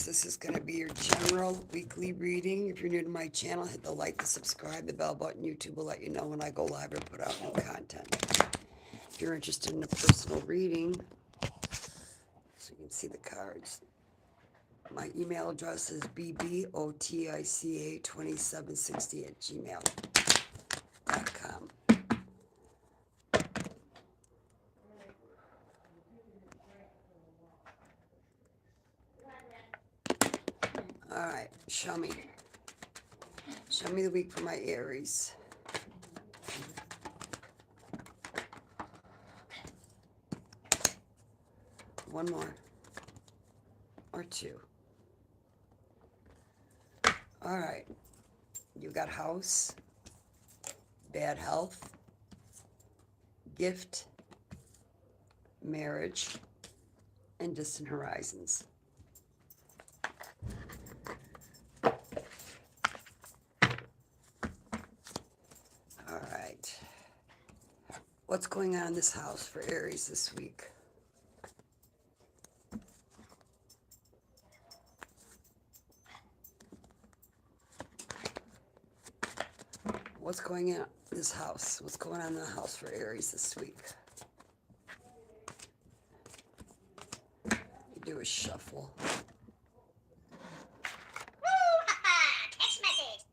Aries, this is going to be your general weekly reading. If you're new to my channel, hit the like, the subscribe, the bell button. YouTube will let you know when I go live or put out new content. If you're interested in a personal reading, so you can see the cards, my email address is bbotica2760@gmail.com. All right, show me. Show me the week for my Aries. One more. Or two. All right. You got house, bad health, gift, marriage, and distant horizons. All right. What's going on in this house for Aries this week? What's going on in this house? What's going on in the house for Aries this week? You do a shuffle. Text message.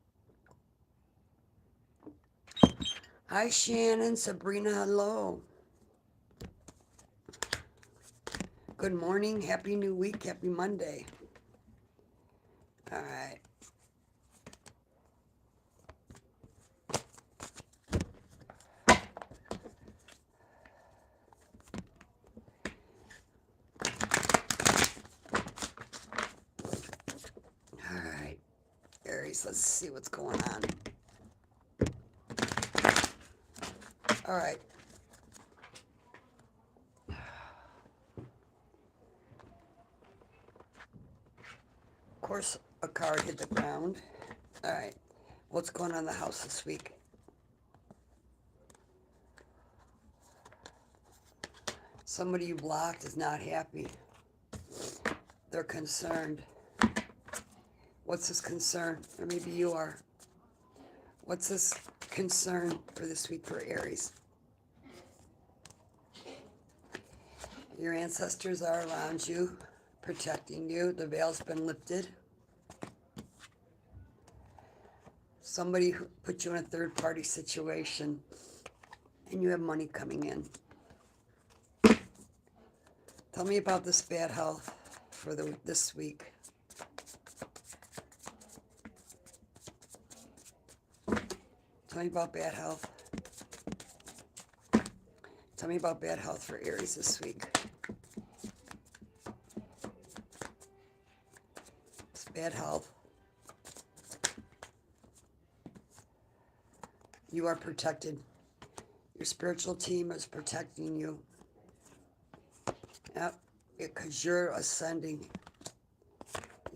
Hi, Shannon, Sabrina, hello. Good morning, happy new week, happy Monday. All right. All right, Aries, let's see what's going on. All right. Of course, a card hit the ground. All right. What's going on in the house this week? Somebody you blocked is not happy. They're concerned. What's this concern? Or maybe you are. What's this concern for this week for Aries? Your ancestors are around you, protecting you. The veil's been lifted. Somebody who put you in a third-party situation, and you have money coming in. Tell me about this bad health for this week. Tell me about bad health. Tell me about bad health for Aries this week. It's bad health. You are protected. Your spiritual team is protecting you. Yep, because you're ascending.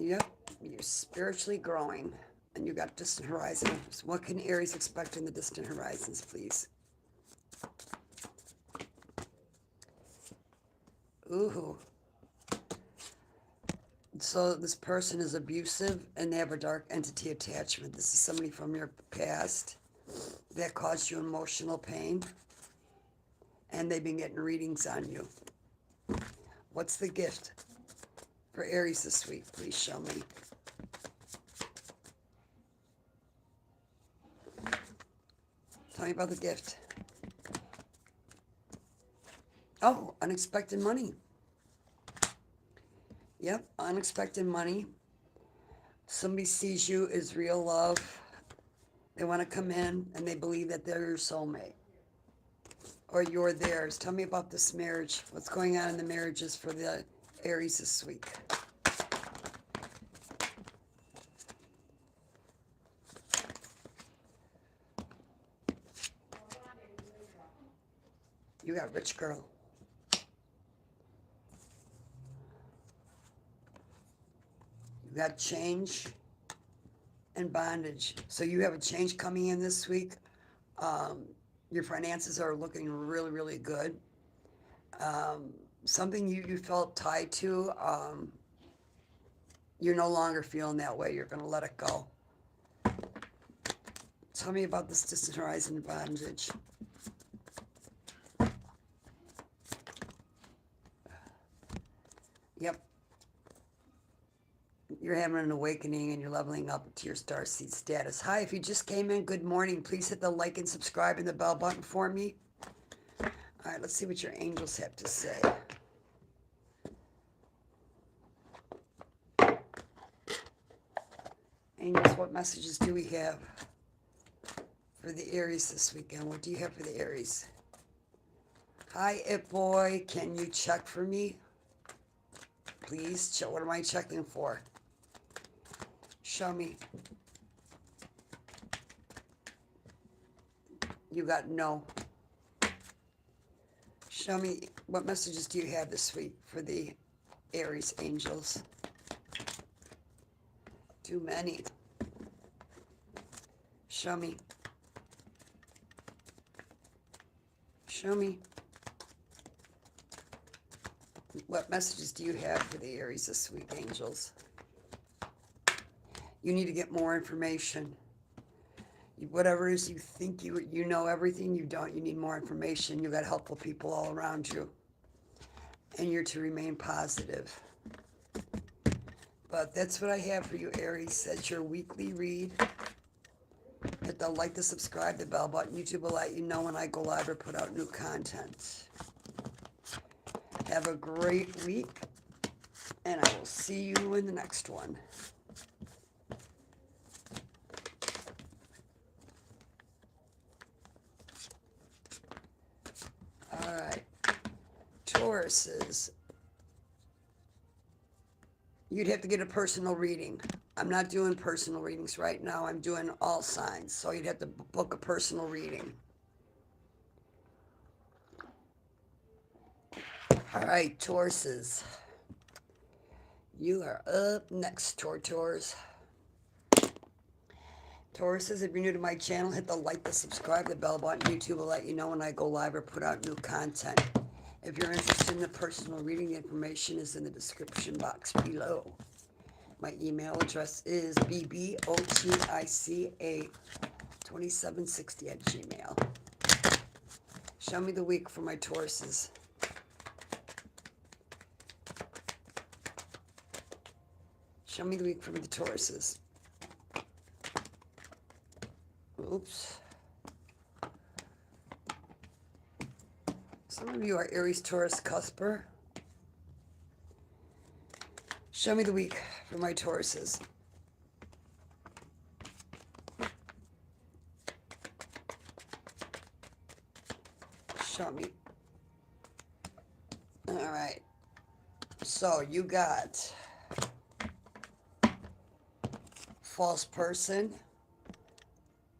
Yep, you're spiritually growing. And you got distant horizons. What can Aries expect in the distant horizons, please? Ooh. So this person is abusive and they have a dark entity attachment. This is somebody from your past that caused you emotional pain. And they've been getting readings on you. What's the gift for Aries this week? Please show me. Tell me about the gift. Oh, unexpected money. Yep, unexpected money. Somebody sees you as real love. They want to come in and they believe that they're your soulmate. Or you're theirs. Tell me about this marriage. What's going on in the marriages for the Aries this week? You got rich girl. You got change and bondage. So you have a change coming in this week. Your finances are looking really, really good. Something you felt tied to, You're no longer feeling that way. You're going to let it go. Tell me about this distant horizon bondage. Yep. You're having an awakening and you're leveling up to your starseed status. Hi, if you just came in, good morning. Please hit the like and subscribe and the bell button for me. All right, let's see what your angels have to say. Angels, what messages do we have for the Aries this weekend? What do you have for the Aries? Hi, It Boy. Can you check for me? Please. What am I checking for? Show me. You got no. Show me, what messages do you have this week for the Aries angels? Too many. Show me. Show me. What messages do you have for the Aries this week, angels? You need to get more information. Whatever it is you think you know everything, you don't. You need more information. You got helpful people all around you. And you're to remain positive. But that's what I have for you, Aries. That's your weekly read. Hit the like, the subscribe, the bell button. YouTube will let you know when I go live or put out new content. Have a great week. And I will see you in the next one. All right. Tauruses. You'd have to get a personal reading. I'm not doing personal readings right now. I'm doing all signs. So you'd have to book a personal reading. All right, Tauruses. You are up next, Taurus. Tauruses, if you're new to my channel, hit the like, the subscribe, the bell button. YouTube will let you know when I go live or put out new content. If you're interested in the personal reading, the information is in the description box below. My email address is bbotica2760@gmail. Show me the week for my Tauruses. Show me the week for the Tauruses. Oops. Some of you are Aries, Taurus, Cusper. Show me the week for my Tauruses. Show me. All right. So you got false person.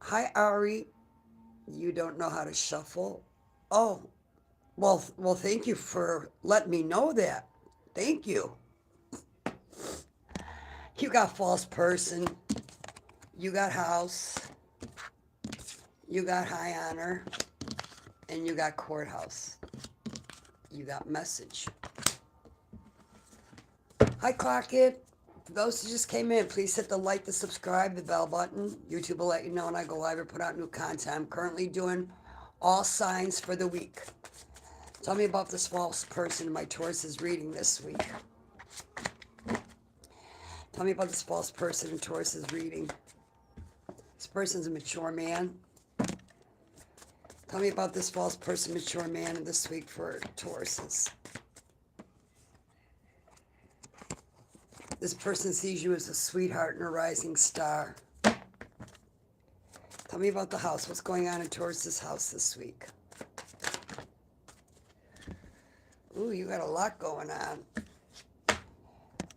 Hi, Ari. You don't know how to shuffle. Oh, well, thank you for letting me know that. Thank you. You got false person. You got house. You got high honor. And you got courthouse. You got message. Hi, Clock It. For those who just came in, please hit the like, the subscribe, the bell button. YouTube will let you know when I go live or put out new content. I'm currently doing all signs for the week. Tell me about this false person in my Taurus' reading this week. Tell me about this false person in Taurus' reading. This person's a mature man. Tell me about this false person, mature man, this week for Tauruses. This person sees you as a sweetheart and a rising star. Tell me about the house. What's going on in Taurus' house this week? Ooh, you got a lot going on.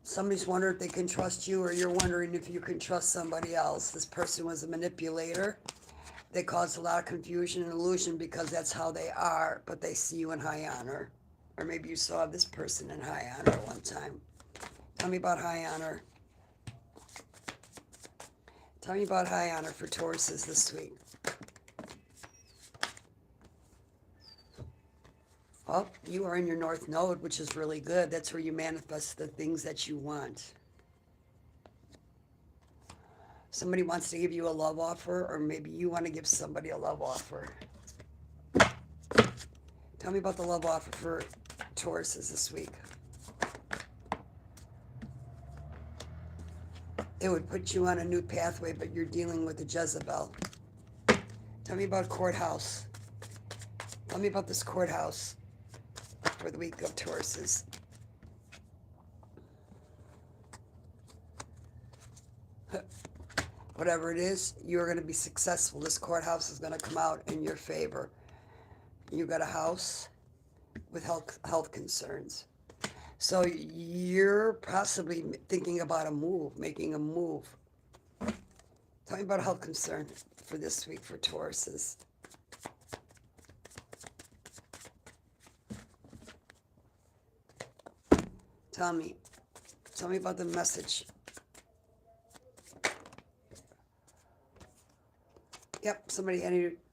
Somebody's wondering if they can trust you, or you're wondering if you can trust somebody else. This person was a manipulator. They caused a lot of confusion and illusion because that's how they are, but they see you in high honor. Or maybe you saw this person in high honor at one time. Tell me about high honor. Tell me about high honor for Tauruses this week. Well, you are in your North Node, which is really good. That's where you manifest the things that you want. Somebody wants to give you a love offer, or maybe you want to give somebody a love offer. Tell me about the love offer for Tauruses this week. It would put you on a new pathway, but you're dealing with a Jezebel. Tell me about courthouse. Tell me about this courthouse for the week of Tauruses. Whatever it is, you're going to be successful. This courthouse is going to come out in your favor. You got a house with health concerns. So you're possibly thinking about a move, making a move. Tell me about a health concern for this week for Tauruses. Tell me about the message. Yep, somebody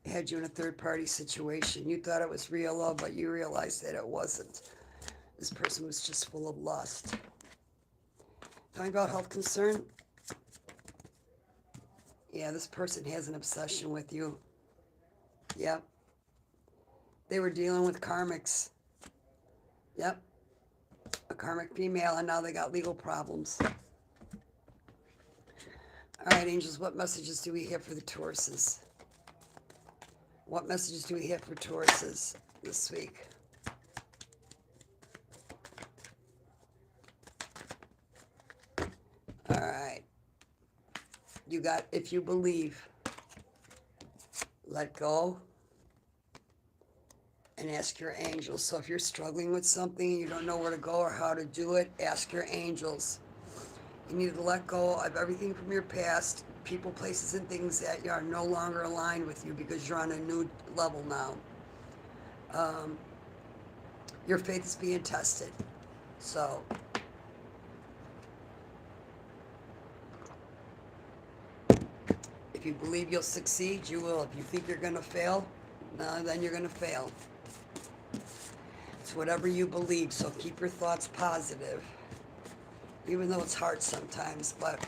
had you in a third-party situation. You thought it was real love, but you realized that it wasn't. This person was just full of lust. Tell me about health concern. Yeah, this person has an obsession with you. Yep. They were dealing with karmics. Yep. A karmic female, and now they got legal problems. All right, angels, what messages do we have for the Tauruses? What messages do we have for Tauruses this week? All right. You got, if you believe, let go and ask your angels. So if you're struggling with something and you don't know where to go or how to do it, ask your angels. You need to let go of everything from your past, people, places, and things that are no longer aligned with you because you're on a new level now. Your faith is being tested. So if you believe you'll succeed, you will. If you think you're going to fail, no, then you're going to fail. It's whatever you believe, so keep your thoughts positive. Even though it's hard sometimes, but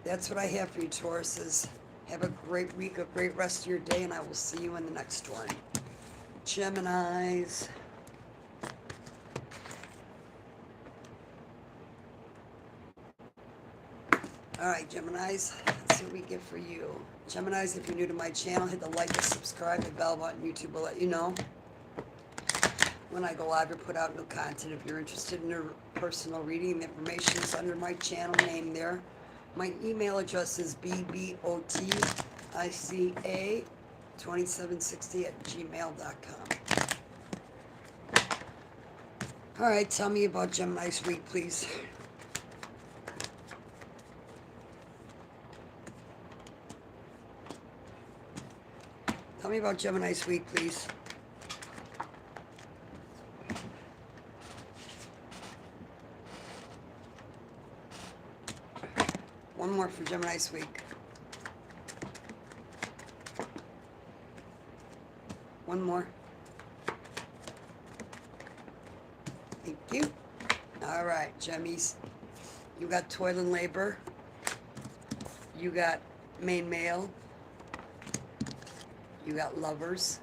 that's what I have for you, Tauruses. Have a great week, a great rest of your day, and I will see you in the next one. Geminis. All right, Geminis, let's see what we get for you. Geminis, if you're new to my channel, hit the like and subscribe. The bell button, YouTube will let you know when I go live or put out new content. If you're interested in a personal reading, the information is under my channel name there. My email address is bbotica2760@gmail.com. All right, tell me about Gemini's week, please. Tell me about Gemini's week, please. One more for Gemini's week. One more. Thank you. All right, Gemmies. You got toil and labor. You got main male. You got lovers,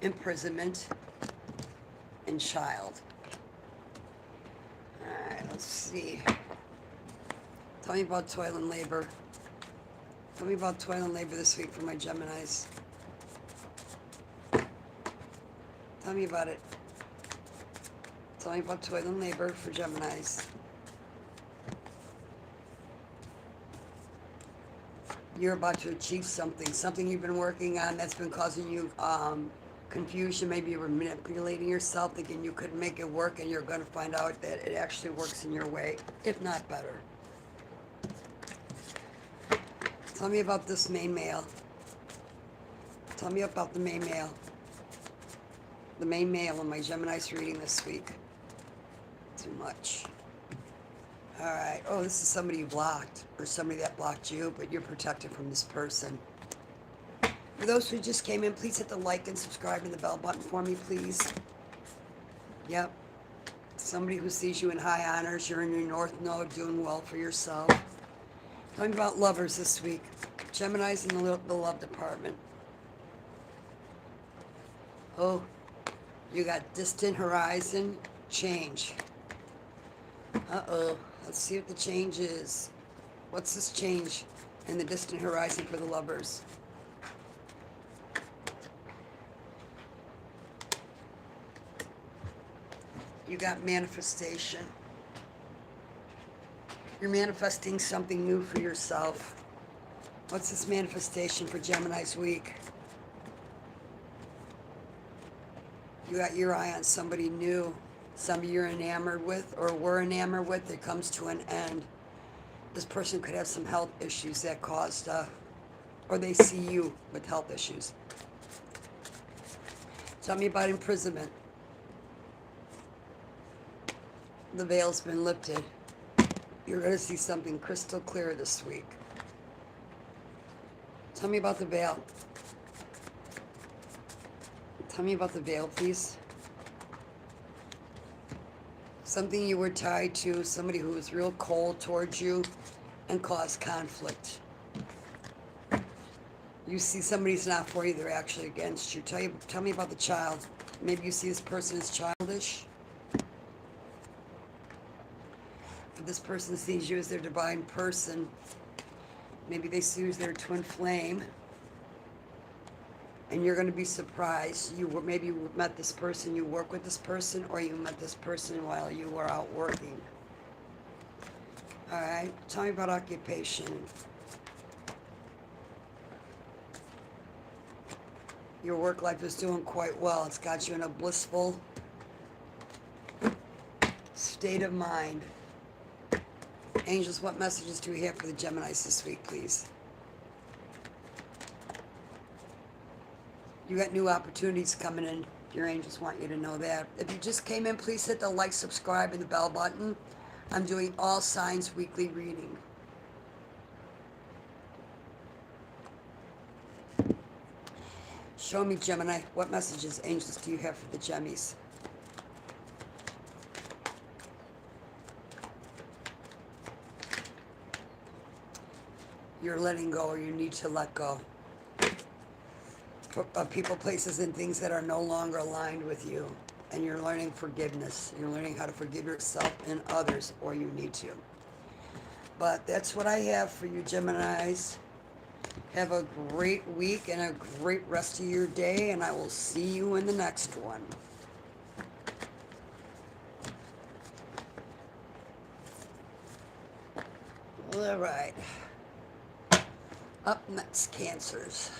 imprisonment, and child. All right, let's see. Tell me about toil and labor. Tell me about toil and labor this week for my Geminis. Tell me about it. Tell me about toil and labor for Geminis. You're about to achieve something you've been working on that's been causing you confusion. Maybe you were manipulating yourself, thinking you couldn't make it work, and you're going to find out that it actually works in your way, if not better. Tell me about this main male. Tell me about the main male. The main male in my Gemini's reading this week. Too much. All right. Oh, this is somebody you blocked, or somebody that blocked you, but you're protected from this person. For those who just came in, please hit the like and subscribe and the bell button for me, please. Yep. Somebody who sees you in high honors, you're in your north node, doing well for yourself. Talking about lovers this week. Gemini's in the love department. Oh, you got distant horizon change. Uh-oh. Let's see what the change is. What's this change in the distant horizon for the lovers? You got manifestation. You're manifesting something new for yourself. What's this manifestation for Gemini's week? You got your eye on somebody new, somebody you're enamored with or were enamored with that comes to an end. This person could have some health issues that caused, or they see you with health issues. Tell me about imprisonment. The veil's been lifted. You're going to see something crystal clear this week. Tell me about the veil. Tell me about the veil, please. Something you were tied to, somebody who was real cold towards you and caused conflict. You see somebody's not for you, they're actually against you. Tell me about the child. Maybe you see this person as childish. If this person sees you as their divine person, maybe they see you as their twin flame, and you're going to be surprised. Maybe you met this person, you work with this person, or you met this person while you were out working. All right, tell me about occupation. Your work life is doing quite well. It's got you in a blissful state of mind. Angels, what messages do we have for the Geminis this week, please? You got new opportunities coming in. Your angels want you to know that. If you just came in, please hit the like, subscribe, and the bell button. I'm doing all signs weekly reading. Show me, Gemini, what messages, angels, do you have for the Gemmies? You're letting go, or you need to let go of people, places, and things that are no longer aligned with you. And you're learning forgiveness. You're learning how to forgive yourself and others, or you need to. But that's what I have for you, Geminis. Have a great week and a great rest of your day, and I will see you in the next one. All right. Up next, Cancers.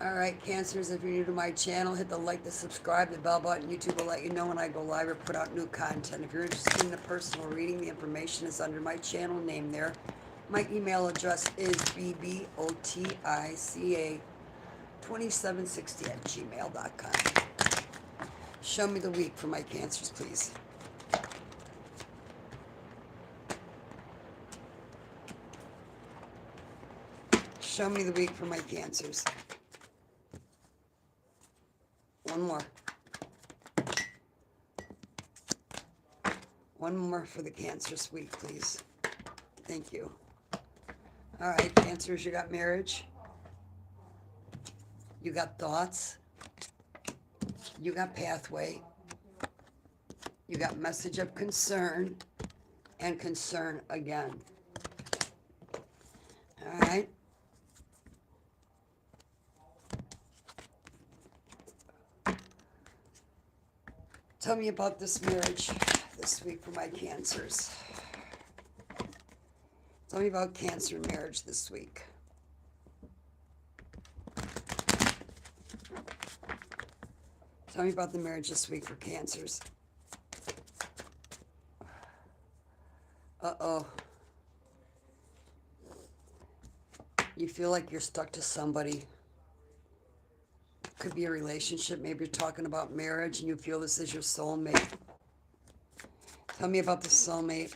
All right, Cancers, if you're new to my channel, hit the like, the subscribe, the bell button. YouTube will let you know when I go live or put out new content. If you're interested in a personal reading, the information is under my channel name there. My email address is bbotica2760@gmail.com. Show me the week for my Cancers, please. Show me the week for my Cancers. One more. One more for the Cancers week, please. Thank you. All right, Cancers, you got marriage. You got thoughts. You got pathway. You got message of concern and concern again. All right. Tell me about this marriage this week for my Cancers. Tell me about Cancer marriage this week. Tell me about the marriage this week for Cancers. Uh-oh. You feel like you're stuck to somebody. Could be a relationship. Maybe you're talking about marriage and you feel this is your soulmate. Tell me about the soulmate.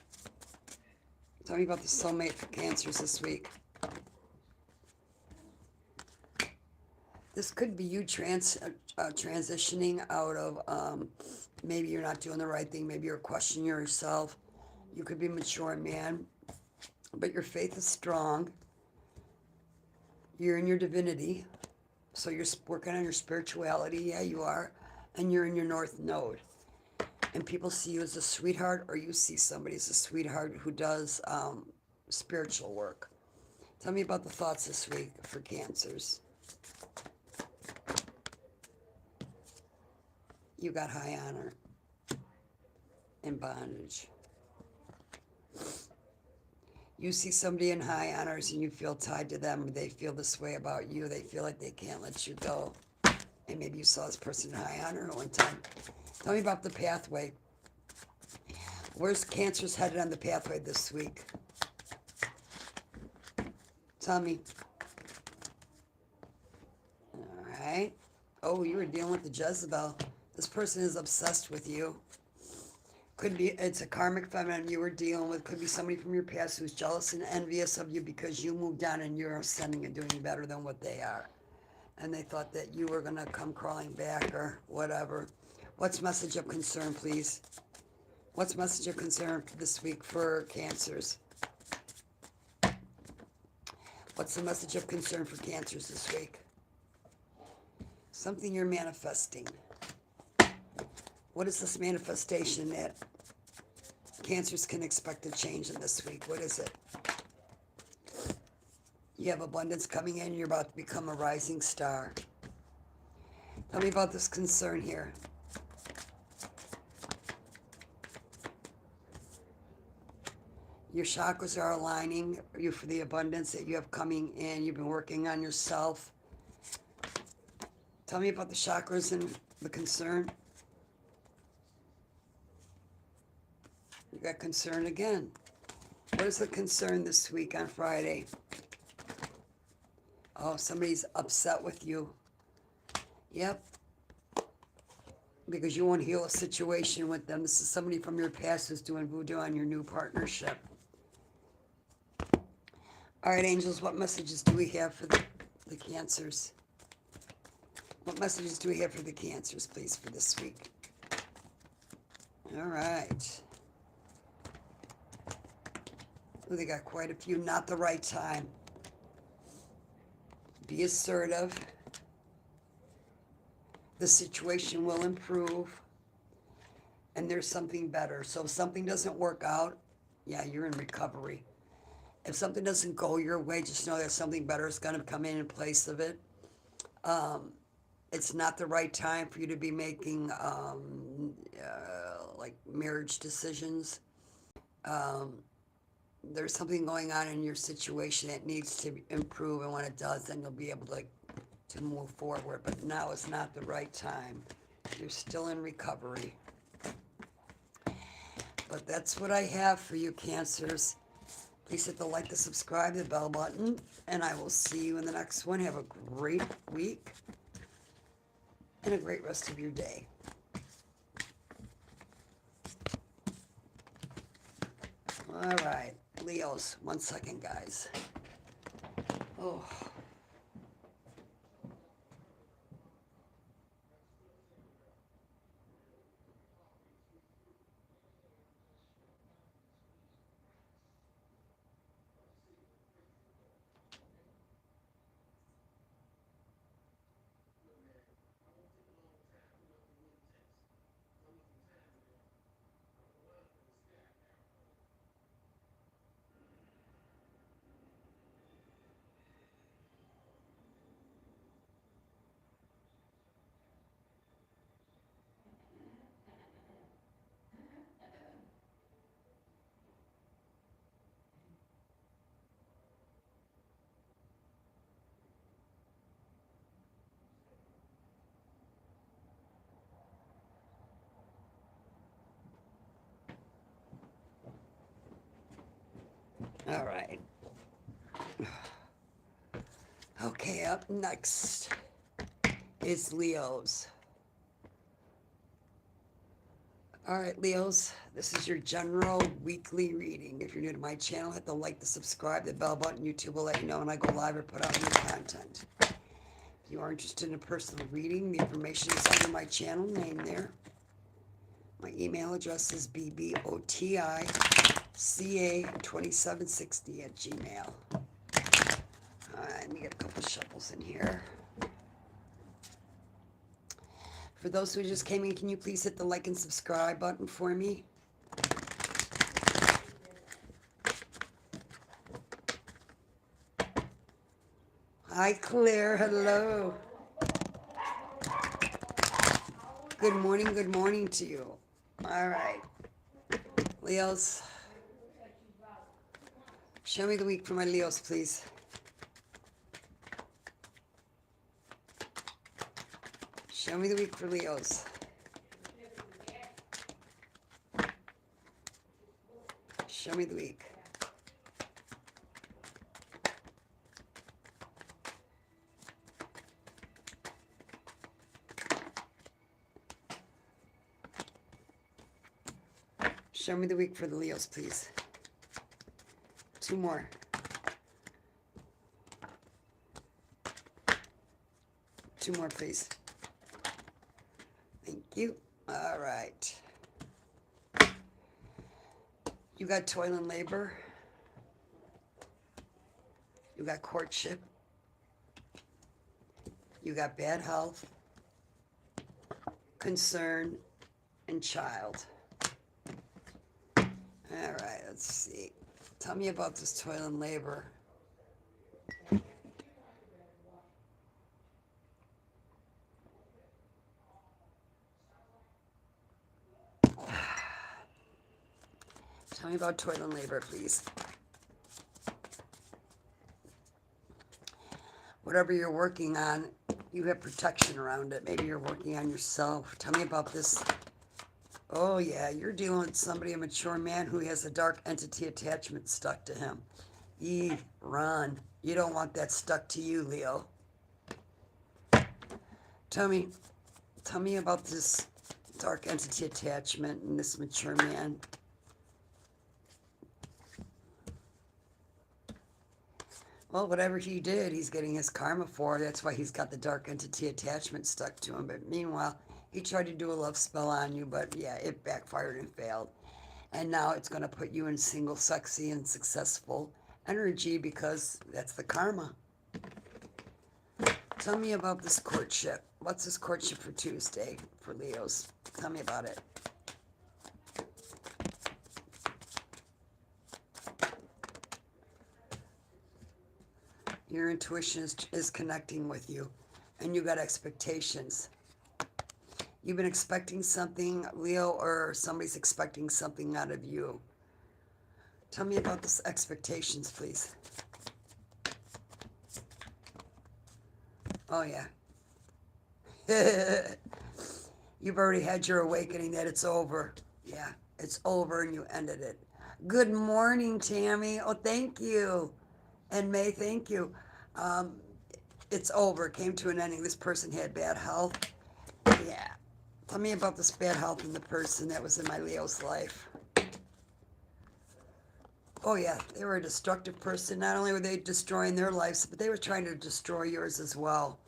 Tell me about the soulmate for Cancers this week. This could be you transitioning out of, maybe you're not doing the right thing. Maybe you're questioning yourself. You could be mature, man, but your faith is strong. You're in your divinity, so you're working on your spirituality. Yeah, you are. And you're in your north node. And people see you as a sweetheart, or you see somebody as a sweetheart who does spiritual work. Tell me about the thoughts this week for Cancers. You got high honor and bondage. You see somebody in high honors and you feel tied to them, or they feel this way about you. They feel like they can't let you go. And maybe you saw this person in high honor at one time. Tell me about the pathway. Where's Cancer's headed on the pathway this week? Tell me. All right. Oh, you were dealing with the Jezebel. This person is obsessed with you. Could be, it's a karmic feminine you were dealing with. Could be somebody from your past who's jealous and envious of you because you moved on and you're ascending and doing better than what they are. And they thought that you were going to come crawling back or whatever. What's message of concern, please? What's message of concern this week for Cancers? What's the message of concern for Cancers this week? Something you're manifesting. What is this manifestation that Cancers can expect to change in this week? What is it? You have abundance coming in. You're about to become a rising star. Tell me about this concern here. Your chakras are aligning you for the abundance that you have coming in. You've been working on yourself. Tell me about the chakras and the concern. You got concern again. What is the concern this week on Friday? Oh, somebody's upset with you. Yep. Because you won't heal a situation with them. This is somebody from your past who's doing voodoo on your new partnership. All right, angels, what messages do we have for the Cancers? What messages do we have for the Cancers, please, for this week? All right. Oh, they got quite a few. Not the right time. Be assertive. The situation will improve. And there's something better. So if something doesn't work out, yeah, you're in recovery. If something doesn't go your way, just know that something better is going to come in place of it. It's not the right time for you to be making like marriage decisions. There's something going on in your situation that needs to improve, and when it does, then you'll be able to move forward. But now is not the right time. You're still in recovery. But that's what I have for you, Cancers. Please hit the like, the subscribe, the bell button, and I will see you in the next one. Have a great week and a great rest of your day. All right, Leos, 1 second, guys. Oh. All right. Okay, up next is Leos. All right, Leos, this is your general weekly reading. If you're new to my channel, hit the like, the subscribe, the bell button. YouTube will let you know when I go live or put out new content. If you are interested in a personal reading, the information is under my channel name there. My email address is bbotica2760 @gmail. Let me get a couple shovels in here. For those who just came in, can you please hit the like and subscribe button for me? Hi, Claire. Hello. Good morning to you. All right. Leos. Show me the week for my Leos, please. Show me the week for Leos. Show me the week. Show me the week for the Leos, please. 2 more. Two more, please. Thank you. All right. You got toil and labor. You got courtship. You got bad health, concern, and child. All right, let's see. Tell me about this toil and labor. Tell me about toil and labor, please. Whatever you're working on, you have protection around it. Maybe you're working on yourself. Tell me about this. Oh, yeah, you're dealing with somebody, a mature man who has a dark entity attachment stuck to him. Run. You don't want that stuck to you, Leo. Tell me about this dark entity attachment and this mature man. Well, whatever he did, he's getting his karma for. That's why he's got the dark entity attachment stuck to him. But meanwhile, he tried to do a love spell on you, but yeah, it backfired and failed. And now it's going to put you in single, sexy, and successful energy because that's the karma. Tell me about this courtship. What's this courtship for Tuesday for Leos? Tell me about it. Your intuition is connecting with you, and you got expectations. You've been expecting something, Leo, or somebody's expecting something out of you. Tell me about this expectations, please. Oh, yeah. You've already had your awakening that it's over. Yeah, it's over and you ended it. Good morning, Tammy. Oh, thank you. And May, thank you. It's over. It came to an ending. This person had bad health. Yeah. Tell me about this bad health in the person that was in my Leo's life. Oh, yeah. They were a destructive person. Not only were they destroying their lives, but they were trying to destroy yours as well.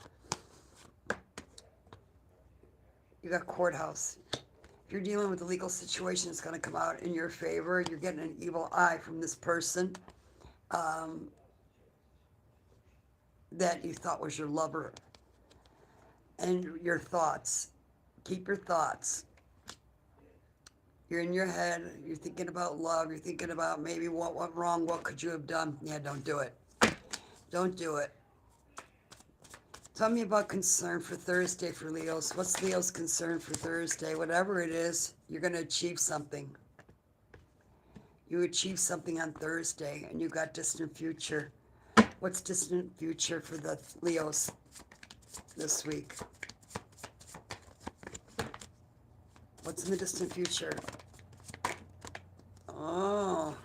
You got courthouse. If you're dealing with a legal situation, it's going to come out in your favor. You're getting an evil eye from this person that you thought was your lover. And your thoughts. Keep your thoughts. You're in your head. You're thinking about love. You're thinking about maybe what went wrong. What could you have done? Yeah, don't do it. Don't do it. Tell me about concern for Thursday for Leos. What's Leo's concern for Thursday? Whatever it is, you're going to achieve something. You achieve something on Thursday, and you got distant future. What's distant future for the Leos this week? What's in the distant future? Oh.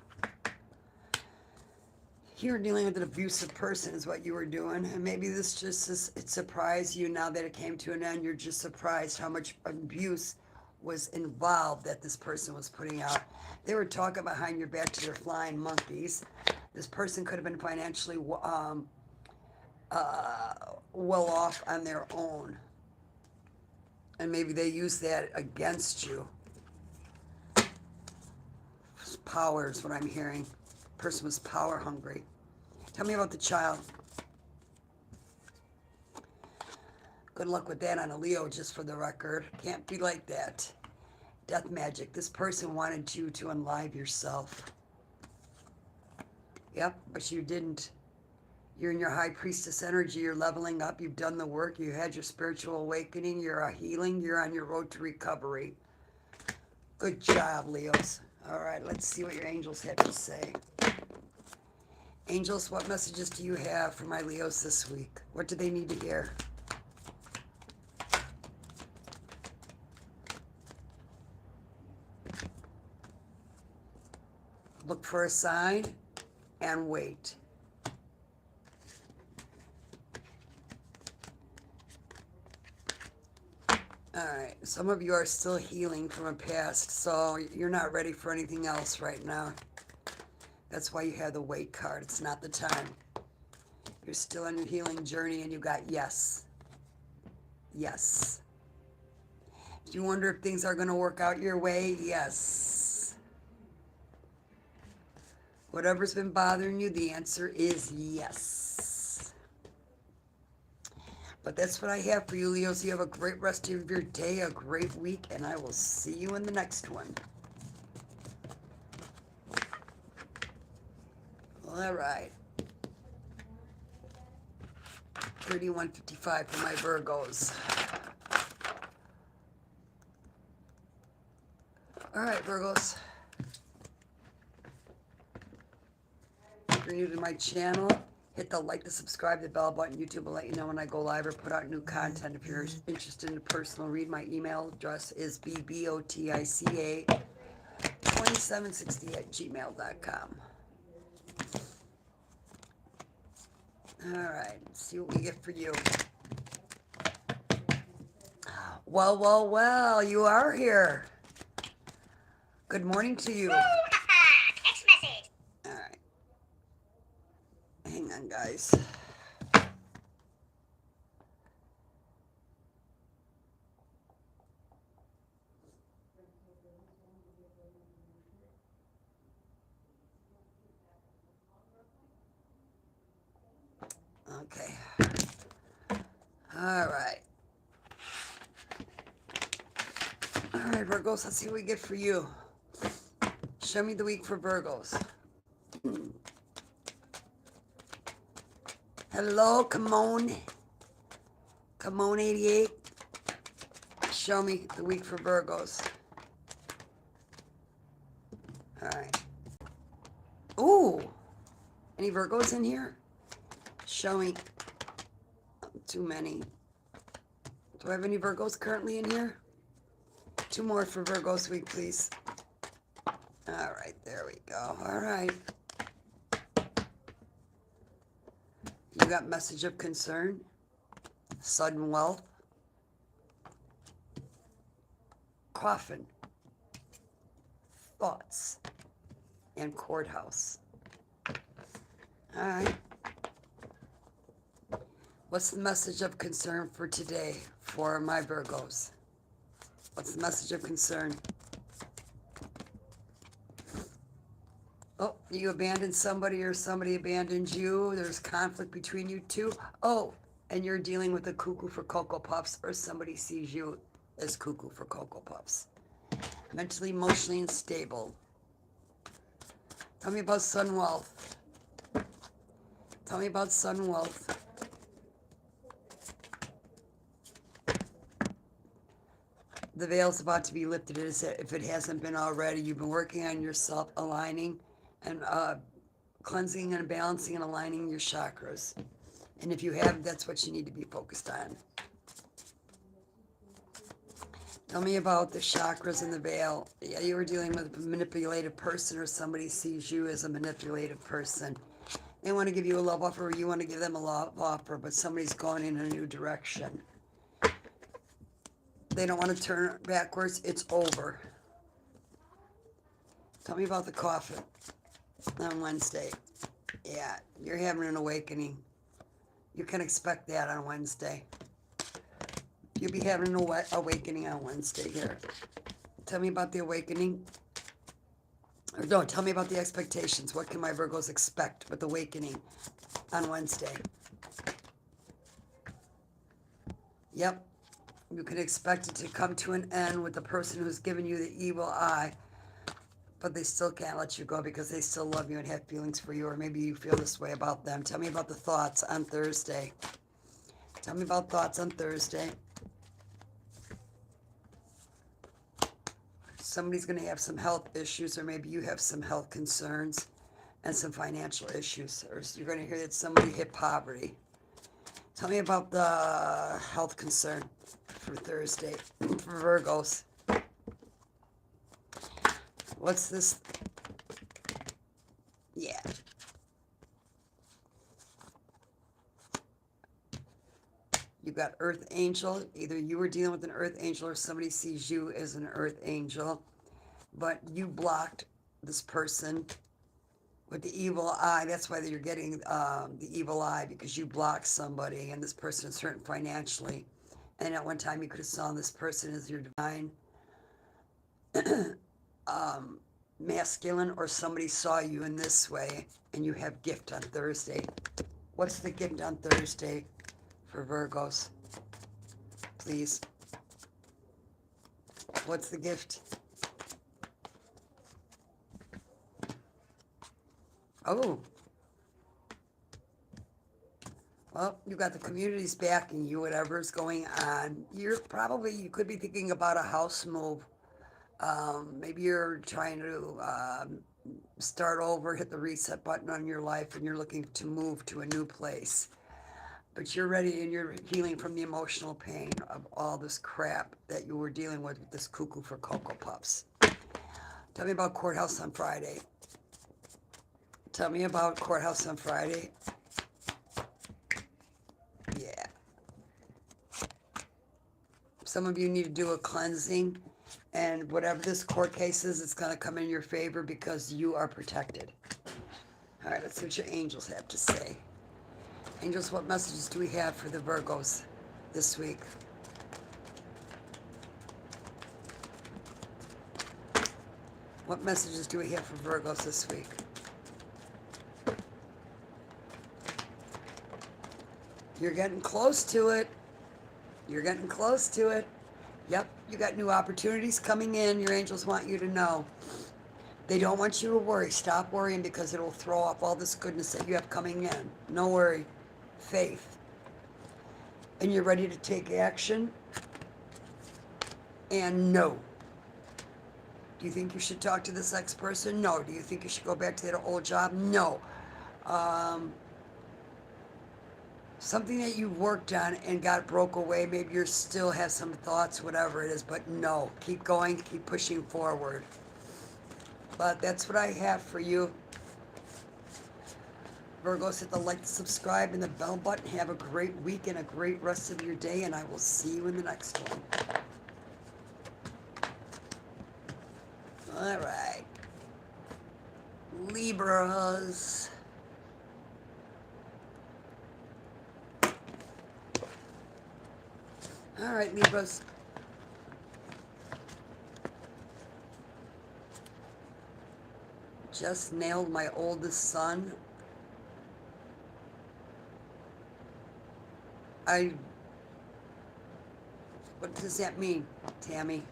You're dealing with an abusive person is what you were doing. And maybe this just it surprised you now that it came to an end. You're just surprised how much abuse was involved that this person was putting out. They were talking behind your back to their flying monkeys. This person could have been financially well off on their own. And maybe they used that against you. power is what I'm hearing. Person was power hungry. Tell me about the child. Good luck with that on a Leo, just for the record. Can't be like that. Death magic. This person wanted you to unalive yourself. Yep, but you didn't. You're in your high priestess energy. You're leveling up. You've done the work. You had your spiritual awakening. You're healing. You're on your road to recovery. Good job, Leos. All right, let's see what your angels have to say. Angels, what messages do you have for my Leos this week? What do they need to hear? Look for a sign and wait. All right, some of you are still healing from a past, so you're not ready for anything else right now. That's why you have the wait card. It's not the time. You're still on your healing journey and you got yes. Yes. Do you wonder if things are going to work out your way? Yes. Whatever's been bothering you, the answer is yes. But that's what I have for you, Leos. You have a great rest of your day, a great week, and I will see you in the next one. All right. 3155 for my Virgos. All right, Virgos. If you're new to my channel, hit the like, the subscribe, the bell button. YouTube will let you know when I go live or put out new content. If you're interested in a personal read, my email address is bbotica2760@gmail.com. All right, let's see what we get for you. Well, well, well, you are here. Good morning to you. Text message. All right. Hang on, guys. Okay. All right. All right, Virgos, let's see what we get for you. Show me the week for Virgos. Hello, come on. Come on, 88. Show me the week for Virgos. All right. Ooh. Any Virgos in here? Show me. Too many. Do I have any Virgos currently in here? 2 more for Virgos week, please. All right, there we go. All right. You got message of concern, sudden wealth, coffin, thoughts, and courthouse. All right. What's the message of concern for today for my Virgos? What's the message of concern? Oh, you abandoned somebody or somebody abandoned you. There's conflict between you two. Oh, and you're dealing with a cuckoo for Cocoa Puffs, or somebody sees you as cuckoo for Cocoa Puffs. Mentally, emotionally unstable. Tell me about sun wealth. Tell me about sun wealth. The veil's about to be lifted if it hasn't been already. You've been working on yourself, aligning and cleansing and balancing and aligning your chakras. And if you have, that's what you need to be focused on. Tell me about the chakras and the veil. Yeah, you were dealing with a manipulative person, or somebody sees you as a manipulative person. They want to give you a love offer, or you want to give them a love offer, but somebody's going in a new direction. They don't want to turn backwards. It's over. Tell me about the coffin on Wednesday. Yeah, you're having an awakening. You can expect that on Wednesday. You'll be having an awakening on Wednesday here. Tell me about the awakening. Or no, tell me about the expectations. What can my Virgos expect with awakening on Wednesday? Yep. You can expect it to come to an end with the person who's given you the evil eye, but they still can't let you go because they still love you and have feelings for you, or maybe you feel this way about them. Tell me about the thoughts on Thursday. Tell me about thoughts on Thursday. Somebody's going to have some health issues, or maybe you have some health concerns and some financial issues, or you're going to hear that somebody hit poverty. Tell me about the health concern for Thursday for Virgos. What's this? Yeah. You got Earth Angel. Either you were dealing with an Earth Angel or somebody sees you as an Earth Angel. But you blocked this person with the evil eye. That's why you're getting the evil eye, because you blocked somebody and this person is hurting financially. And at one time you could have saw this person as your divine masculine, or somebody saw you in this way, and you have gift on Thursday. What's the gift on Thursday for Virgos? Please. What's the gift? Oh. Well, you got the community's backing you, whatever's going on. You could be thinking about a house move. Maybe you're trying to start over, hit the reset button on your life, and you're looking to move to a new place. But you're ready and you're healing from the emotional pain of all this crap that you were dealing with this cuckoo for Cocoa Puffs. Tell me about Courthouse on Friday. Tell me about Courthouse on Friday. Yeah. Some of you need to do a cleansing, and whatever this court case is, it's going to come in your favor because you are protected. All right, let's see what your angels have to say. Angels, what messages do we have for the Virgos this week? What messages do we have for Virgos this week? You're getting close to it. You're getting close to it. Yep, you got new opportunities coming in. Your angels want you to know. They don't want you to worry. Stop worrying, because it will throw off all this goodness that you have coming in. No worry. Faith. And you're ready to take action. And no. Do you think you should talk to this ex-person? No. Do you think you should go back to that old job? No. Something that you worked on and got broke away, maybe you still have some thoughts, whatever it is, but no. Keep going, keep pushing forward. But that's what I have for you. Virgos, hit the like, subscribe, and the bell button. Have a great week and a great rest of your day, and I will see you in the next one. All right. Libras. All right, Libras. Just nailed my oldest son. What does that mean, Tammy?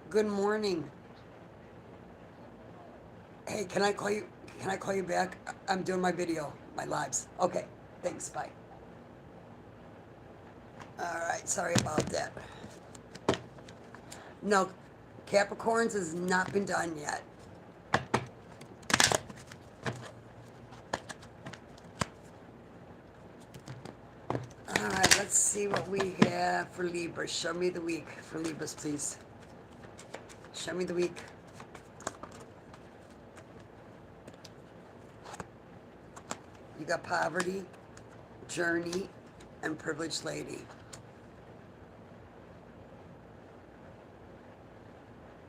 Good morning. Hey, can I call you? Can I call you back? I'm doing my video, my lives. Okay, thanks. Bye. All right, sorry about that. No, Capricorns has not been done yet. All right, let's see what we have for Libras. Show me the week for Libras, please. Show me the week. got poverty, journey, and privileged lady.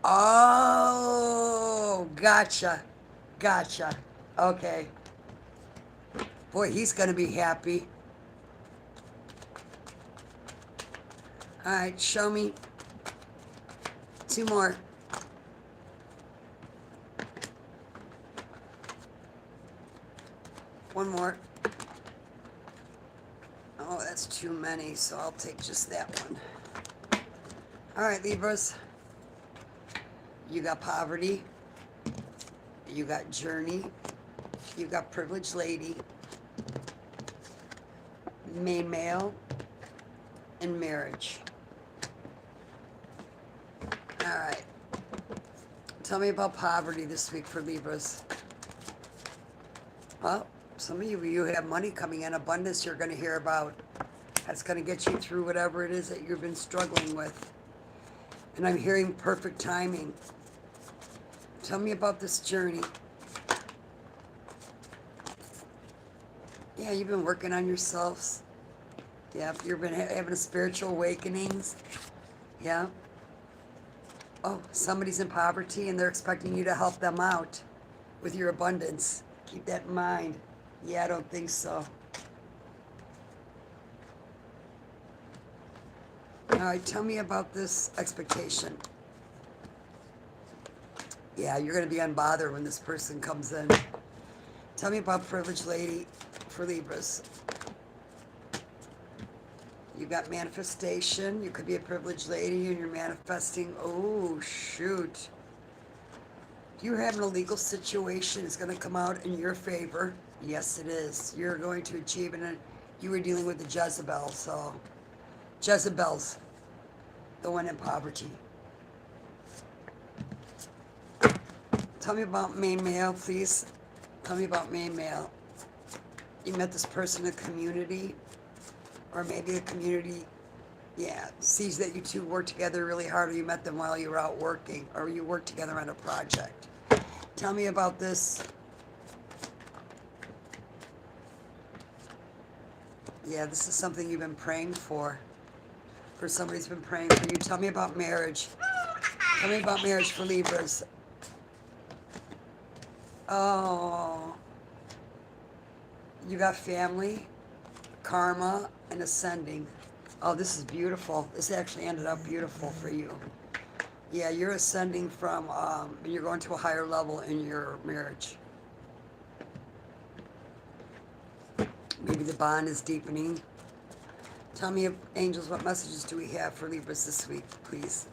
Oh, gotcha. Gotcha. Okay. Boy, he's going to be happy. All right, show me 2 more. One more. Oh, that's too many, so I'll take just that one. All right, Libras. You got poverty. You got journey. You got privileged lady. Main male. And marriage. All right. Tell me about poverty this week for Libras. Well, some of you have money coming in, abundance you're going to hear about. That's going to get you through whatever it is that you've been struggling with. And I'm hearing perfect timing. Tell me about this journey. Yeah, you've been working on yourselves. Yeah, you've been having a spiritual awakenings. Yeah. Oh, somebody's in poverty and they're expecting you to help them out with your abundance. Keep that in mind. Yeah, I don't think so. All right, tell me about this expectation. Yeah, you're going to be unbothered when this person comes in. Tell me about privileged lady for Libras. You got manifestation. You could be a privileged lady and you're manifesting. Oh, shoot. You're having a legal situation. It's going to come out in your favor. Yes, it is. You're going to achieve it. You were dealing with the Jezebel, so Jezebel's the one in poverty. Tell me about main male, please. Tell me about main male. You met this person in a community, or maybe the community, yeah, sees that you two work together really hard, or you met them while you were out working, or you worked together on a project. Tell me about this. Yeah, this is something you've been praying for somebody's been praying for you. Tell me about marriage. Tell me about marriage for Libras. Oh, you got family, karma, and ascending. Oh, this is beautiful. This actually ended up beautiful for you. Yeah, you're ascending from, you're going to a higher level in your marriage. Maybe the bond is deepening. Tell me, angels, what messages do we have for Libras this week, please?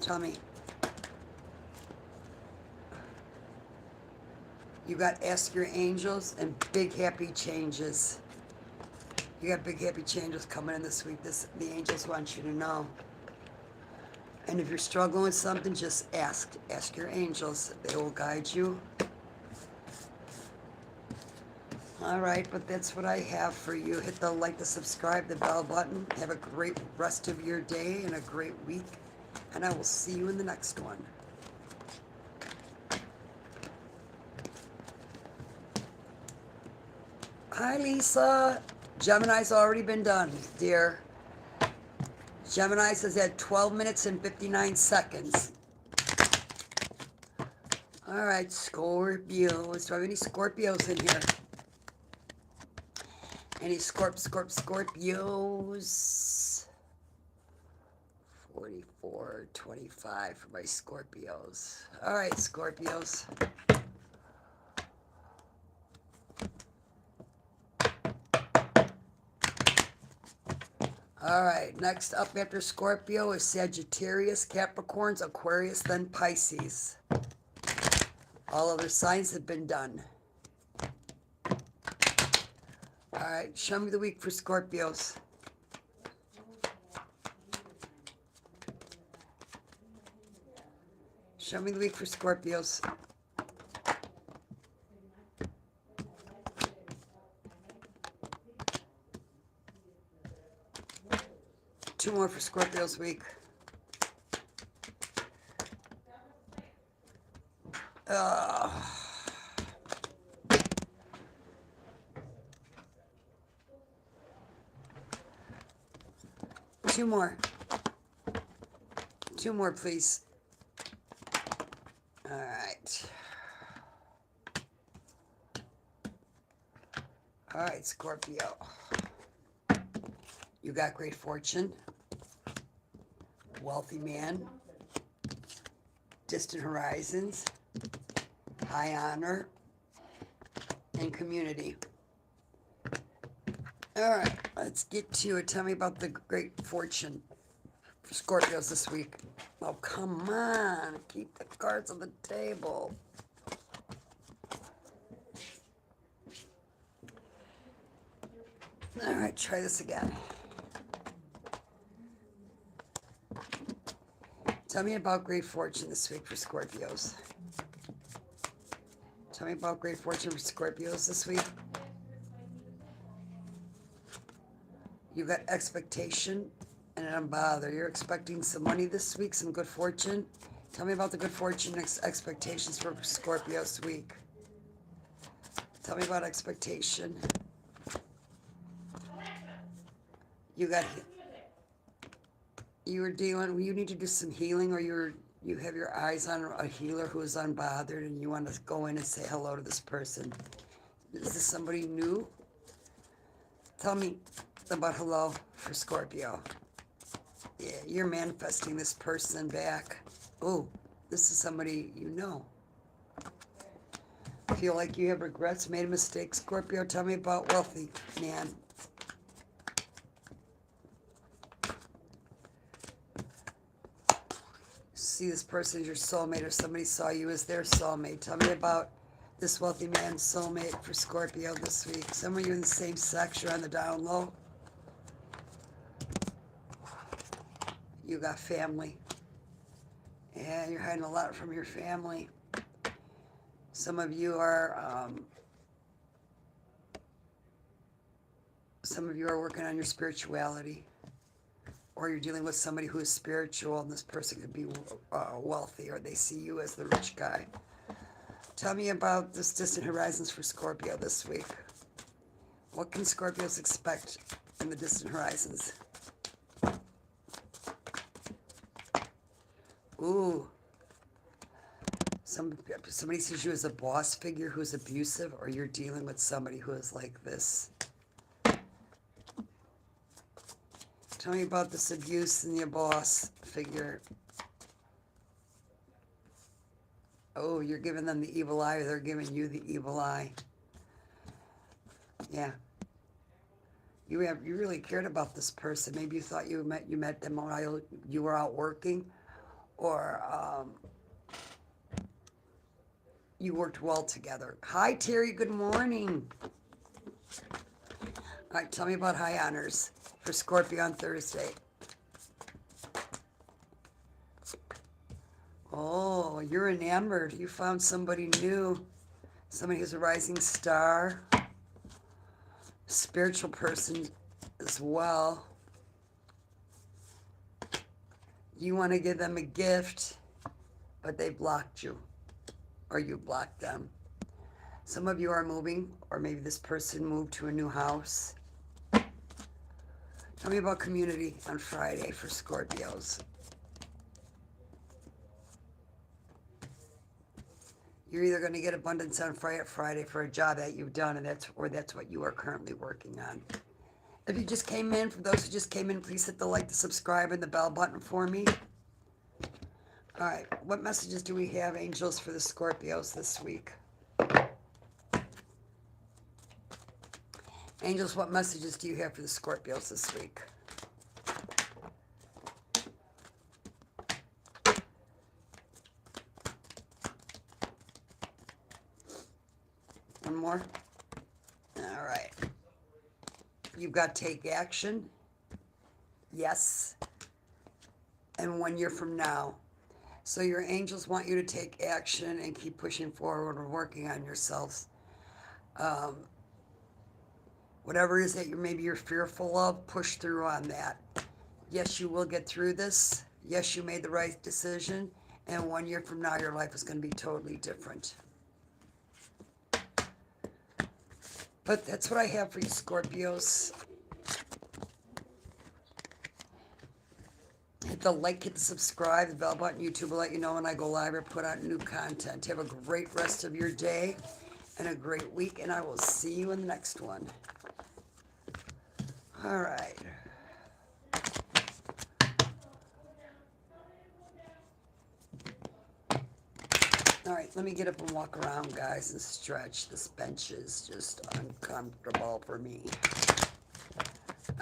Tell me. You got ask your angels and big happy changes. You got big happy changes coming in this week. The angels want you to know. And if you're struggling with something, just ask. Ask your angels. They will guide you. All right, but that's what I have for you. Hit the like, the subscribe, the bell button. Have a great rest of your day and a great week. And I will see you in the next one. Hi, Lisa. Gemini's already been done, dear. Gemini says at 12 minutes and 59 seconds. All right, Scorpios. Do I have any Scorpios in here? Any Scorpios? 44.25 for my Scorpios. All right, Scorpios. All right, next up after Scorpio is Sagittarius, Capricorns, Aquarius, then Pisces. All other signs have been done. All right, show me the week for Scorpios. Show me the week for Scorpios. Two more for Scorpios week. Two more. Two more, please. All right. All right, Scorpio. You got great fortune, wealthy man, distant horizons, high honor, and community. All right, let's get to it. Tell me about the great fortune for Scorpios this week. Oh, come on. Keep the cards on the table. All right, try this again. Tell me about great fortune this week for Scorpios. Tell me about great fortune for Scorpios this week. You got expectation and an unbother. You're expecting some money this week, some good fortune. Tell me about the good fortune expectations for Scorpio this week. Tell me about expectation. You got, you were dealing, you need to do some healing, or you have your eyes on a healer who is unbothered and you want to go in and say hello to this person. Is this somebody new? Tell me about hello for Scorpio. Yeah, you're manifesting this person back. Oh, this is somebody you know. Feel like you have regrets, made a mistake, Scorpio. Tell me about wealthy man. See this person as your soulmate, or somebody saw you as their soulmate. Tell me about this wealthy man's soulmate for Scorpio this week. Some of you in the same sex, you're on the down low. You got family. Yeah, you're hiding a lot from your family. Some of you are working on your spirituality, or you're dealing with somebody who is spiritual, and this person could be wealthy, or they see you as the rich guy. Tell me about this distant horizons for Scorpio this week. What can Scorpios expect in the distant horizons? Ooh. Somebody sees you as a boss figure who's abusive, or you're dealing with somebody who is like this. Tell me about this abuse and your boss figure. Oh, you're giving them the evil eye, or they're giving you the evil eye. Yeah. You really cared about this person. Maybe you thought you met them while you were out working, or you worked well together. Hi, Terry. Good morning. All right, tell me about high honors for Scorpio on Thursday. Oh, you're enamored. You found somebody new. Somebody who's a rising star. Spiritual person as well. You want to give them a gift, but they blocked you, or you blocked them. Some of you are moving, or maybe this person moved to a new house. Tell me about community on Friday for Scorpios. You're either going to get abundance on Friday for a job that you've done, and that's what you are currently working on. If you just came in, for those who just came in, please hit the like, the subscribe, and the bell button for me. All right, what messages do we have, angels, for the Scorpios this week? Angels, what messages do you have for the Scorpios this week? One more? All right. You've got take action. Yes. And 1 year from now. So your angels want you to take action and keep pushing forward and working on yourselves. Whatever it is that you're fearful of, push through on that. Yes, you will get through this. Yes, you made the right decision. And 1 year from now, your life is going to be totally different. But that's what I have for you, Scorpios. Hit the like, hit the subscribe, the bell button. YouTube will let you know when I go live or put out new content. Have a great rest of your day and a great week, and I will see you in the next one. All right. All right, let me get up and walk around, guys, and stretch. This bench is just uncomfortable for me.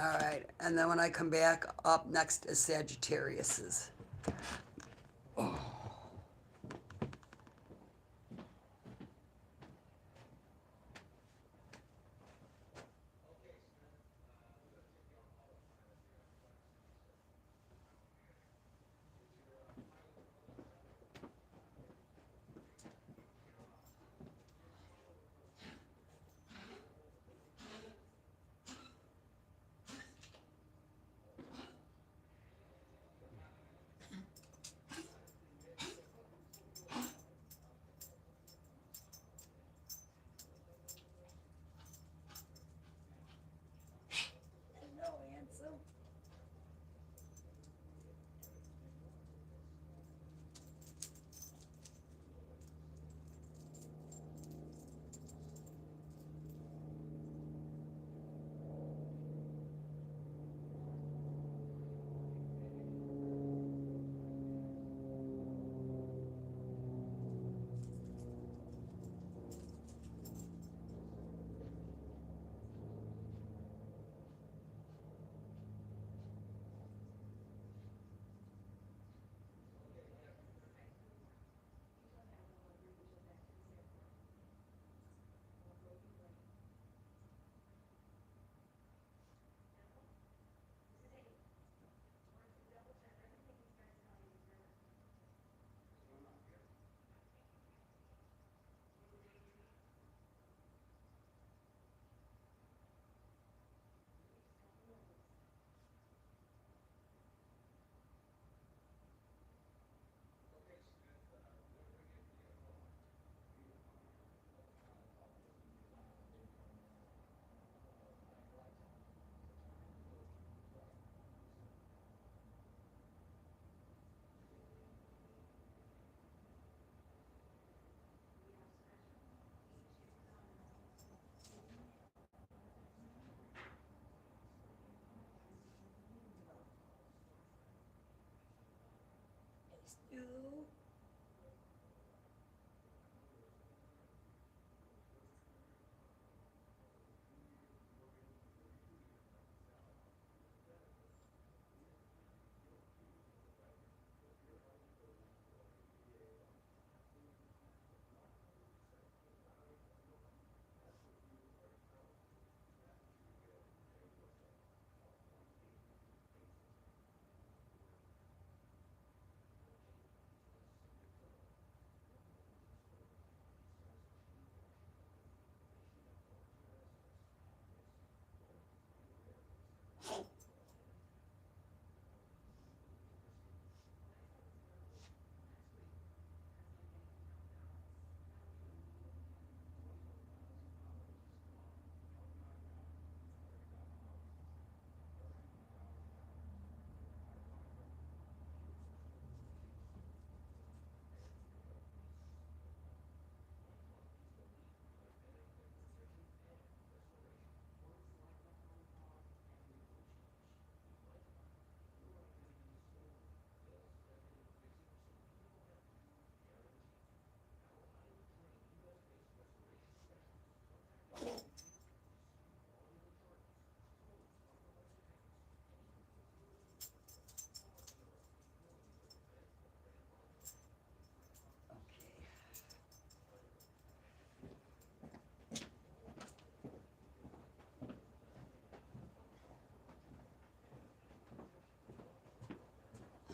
All right, and then when I come back, up next is Sagittarius's. Hello, handsome.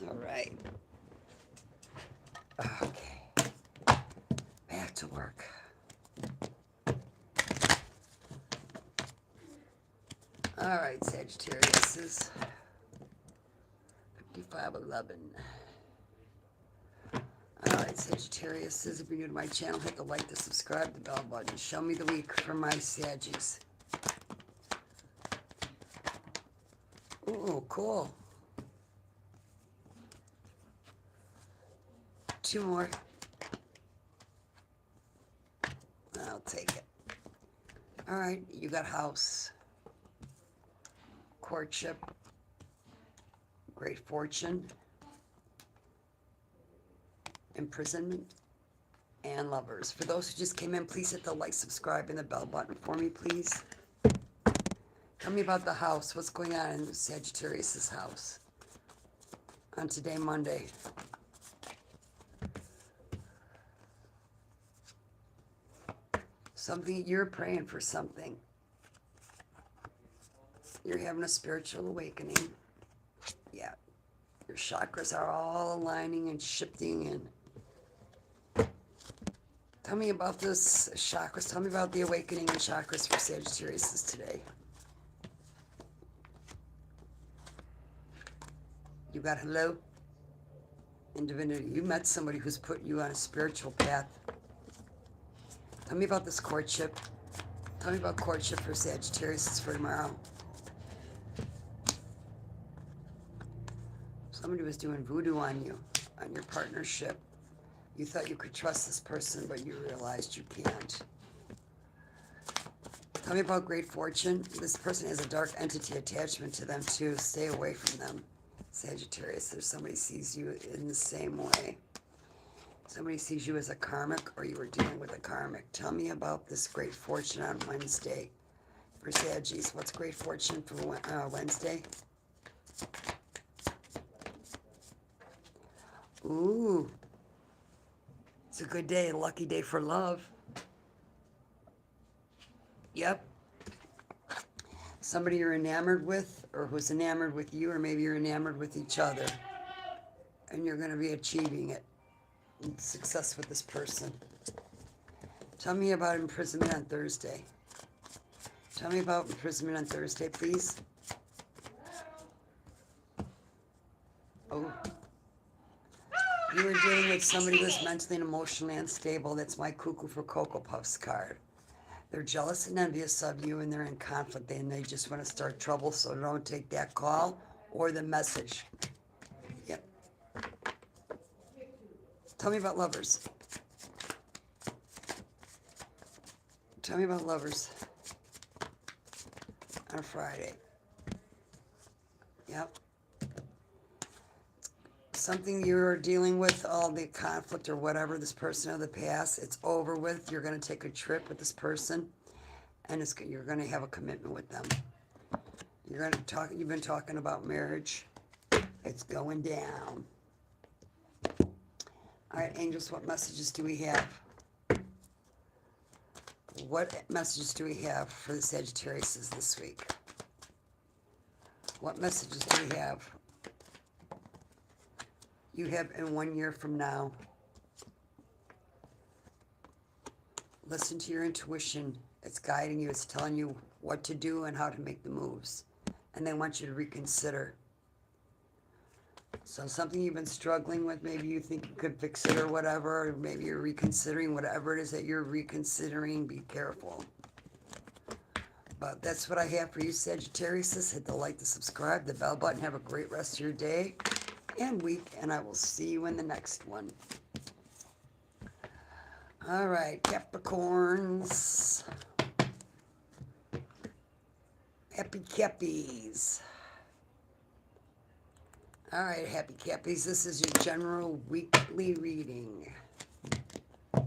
All right. Okay. Back to work. All right, Sagittarius is 5511. All right, Sagittarius is, if you're new to my channel, hit the like, the subscribe, the bell button. Show me the week for my Saggies. Ooh, cool. two more. I'll take it. All right, you got house, courtship, great fortune, imprisonment, and lovers. For those who just came in, please hit the like, subscribe, and the bell button for me, please. Tell me about the house. What's going on in Sagittarius' house on today, Monday? Something, you're praying for something. You're having a spiritual awakening. Yeah. Your chakras are all aligning and shifting and tell me about this chakras. Tell me about the awakening in chakras for Sagittarius today. You got hello in divinity. You met somebody who's put you on a spiritual path. Tell me about this courtship. Tell me about courtship for Sagittarius for tomorrow. Somebody was doing voodoo on you, on your partnership. You thought you could trust this person, but you realized you can't. Tell me about great fortune. This person has a dark entity attachment to them too. Stay away from them, Sagittarius. If somebody sees you in the same way. Somebody sees you as a karmic or you were dealing with a karmic. Tell me about this great fortune on Wednesday for Saggies. What's great fortune for Wednesday? Ooh. It's a good day, a lucky day for love. Yep. Somebody you're enamored with or who's enamored with you, or maybe you're enamored with each other. And you're going to be achieving it. Success with this person. Tell me about imprisonment on Thursday. Tell me about imprisonment on Thursday, please. Oh. You were dealing with somebody who's mentally and emotionally unstable. That's my Cuckoo for Cocoa Puffs card. They're jealous and envious of you and they're in conflict and they just want to start trouble, so don't take that call or the message. Yep. Tell me about lovers. Tell me about lovers on Friday. Yep. Something you're dealing with, all the conflict or whatever, this person of the past, it's over with. You're going to take a trip with this person and you're going to have a commitment with them. You're going to talk, you've been talking about marriage. It's going down. All right, angels, what messages do we have? What messages do we have for the Sagittarius this week? What messages do we have? You have in 1 year from now. Listen to your intuition. It's guiding you. It's telling you what to do and how to make the moves. And they want you to reconsider. So something you've been struggling with, maybe you think you could fix it or whatever, or maybe you're reconsidering whatever it is that you're reconsidering. Be careful. But that's what I have for you, Sagittarius. Hit the like, the subscribe, the bell button. Have a great rest of your day and week, and I will see you in the next one. All right, Capricorns. Happy Cappies. All right, Happy Cappies, this is your general weekly reading. Let's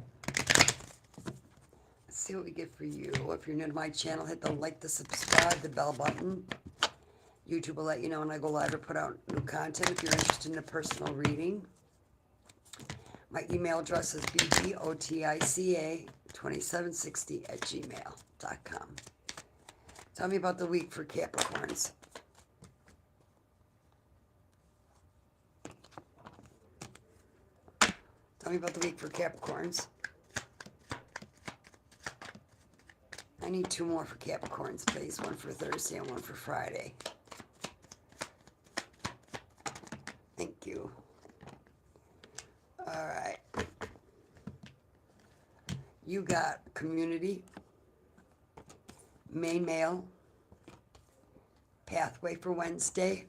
see what we get for you. If you're new to my channel, hit the like, the subscribe, the bell button. YouTube will let you know when I go live or put out new content. If you're interested in a personal reading, my email address is bbotica2760@gmail.com. Tell me about the week for Capricorns. Tell me about the week for Capricorns. I need two more for Capricorns, please. One for Thursday and one for Friday. Thank you. All right. You got community, main male, pathway for Wednesday,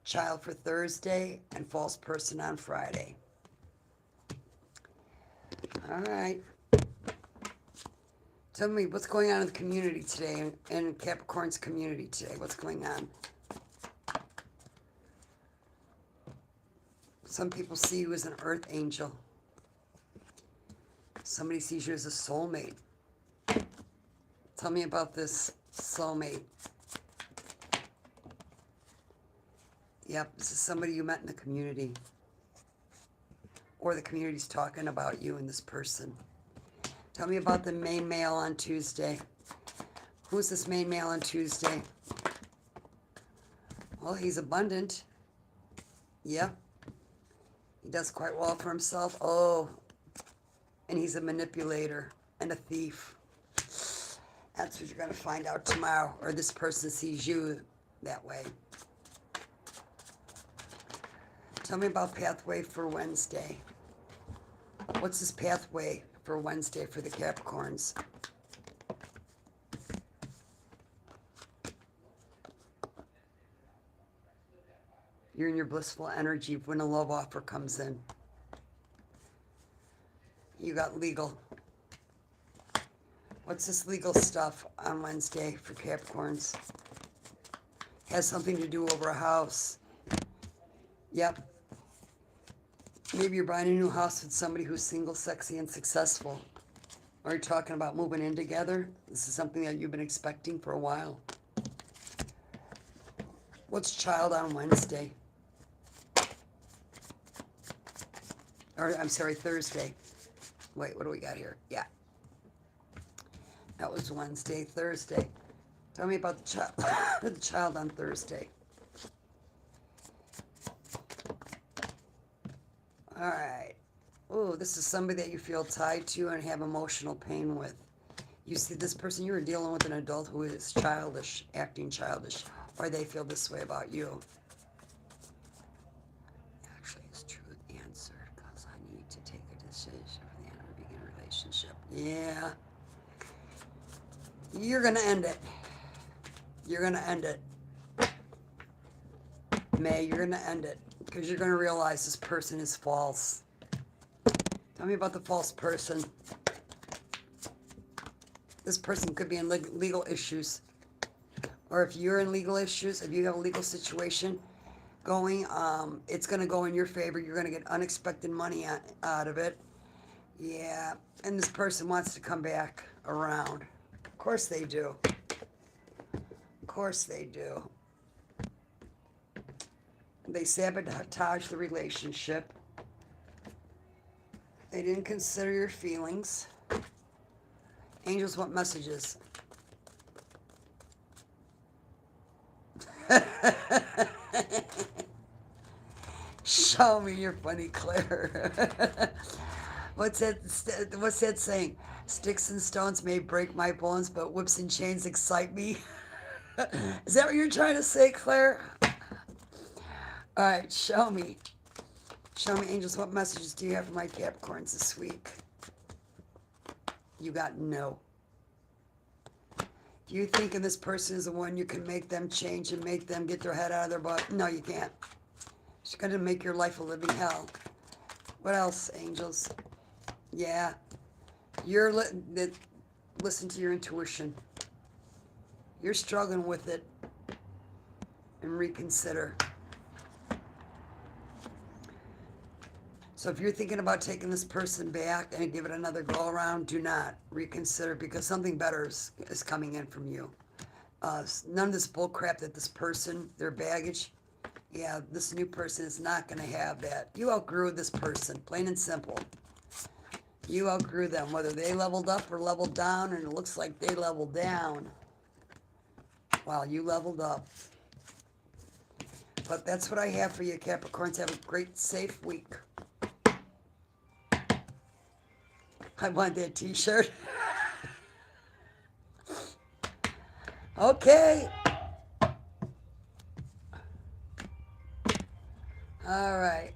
child for Thursday, and false person on Friday. All right. Tell me what's going on in the community today, in Capricorn's community today. What's going on? Some people see you as an earth angel. Somebody sees you as a soulmate. Tell me about this soulmate. Yep, this is somebody you met in the community. Or the community's talking about you and this person. Tell me about the main male on Tuesday. Who's this main male on Tuesday? Well, he's abundant. Yep. He does quite well for himself. Oh, and he's a manipulator and a thief. That's what you're going to find out tomorrow. Or this person sees you that way. Tell me about pathway for Wednesday. What's this pathway for Wednesday for the Capricorns? You're in your blissful energy when a love offer comes in. You got legal. What's this legal stuff on Wednesday for Capricorns? Has something to do over a house. Yep. Maybe you're buying a new house with somebody who's single, sexy, and successful. Or you're talking about moving in together. This is something that you've been expecting for a while. What's child on Wednesday? Or, I'm sorry, Thursday. Wait, what do we got here? Yeah. That was Wednesday, Thursday. Tell me about the child, the child on Thursday. All right. Oh, this is somebody that you feel tied to and have emotional pain with. You see this person, you were dealing with an adult who is childish, acting childish, or they feel this way about you. Actually, it's true answer because I need to take a decision for the end of beginning a relationship. Yeah. You're going to end it. You're going to end it. May, you're going to end it because you're going to realize this person is false. Tell me about the false person. This person could be in legal issues. Or if you're in legal issues, if you have a legal situation going, it's going to go in your favor. You're going to get unexpected money out of it. Yeah. And this person wants to come back around. Of course they do. Of course they do. They sabotage the relationship. They didn't consider your feelings. Angels want messages. Show me your funny, Claire. What's that saying? Sticks and stones may break my bones, but whips and chains excite me. Is that what you're trying to say, Claire? All right, show me. Show me, angels, what messages do you have for my Capricorns this week? You got no. Do you think this person is the one you can make them change and make them get their head out of their butt? No, you can't. It's going to make your life a living hell. What else, angels? Yeah. Listen to your intuition. You're struggling with it. And reconsider. So if you're thinking about taking this person back and give it another go around, do not reconsider because something better is coming in from you. None of this bull crap that this person, their baggage, yeah, this new person is not going to have that. You outgrew this person, plain and simple. You outgrew them, whether they leveled up or leveled down, and it looks like they leveled down while you leveled up. But that's what I have for you, Capricorns. Have a great, safe week. I want that t-shirt. Okay. All right.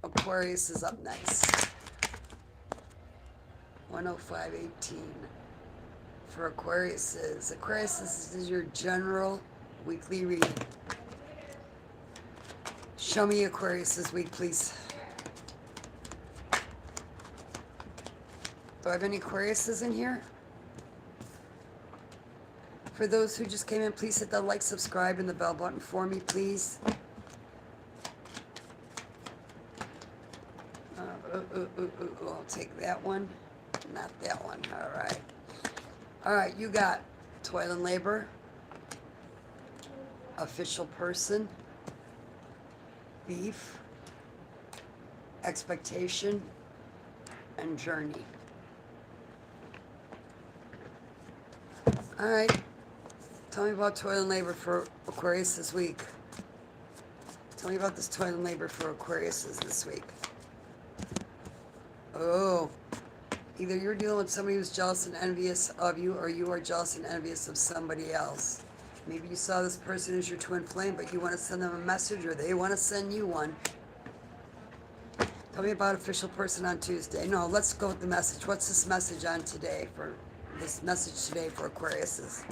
Aquarius is up next. 105.18 for Aquarius is. Aquarius, this is your general weekly reading. Show me Aquarius this week, please. Do I have any Aquariuses in here? For those who just came in, please hit the like, subscribe, and the bell button for me, please. I'll take that one. Not that one. All right. All right, you got toil and labor, official person, beef, expectation, and journey. All right. Tell me about toil and labor for Aquarius this week. Tell me about this toil and labor for Aquarius this week. Oh, either you're dealing with somebody who's jealous and envious of you, or you are jealous and envious of somebody else. Maybe you saw this person as your twin flame, but you want to send them a message, or they want to send you one. Tell me about official person on Tuesday. No, let's go with the message. What's this message on today for this message today for Aquariuses?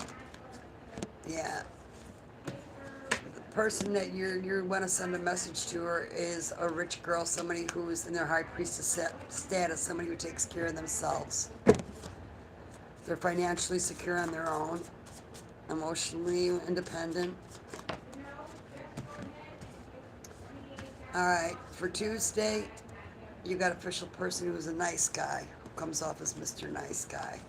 Yeah. The person that you want to send a message to her is a rich girl, somebody who is in their high priestess status, somebody who takes care of themselves. They're financially secure on their own, emotionally independent. All right, for Tuesday, you got official person who's a nice guy, who comes off as Mr. Nice Guy.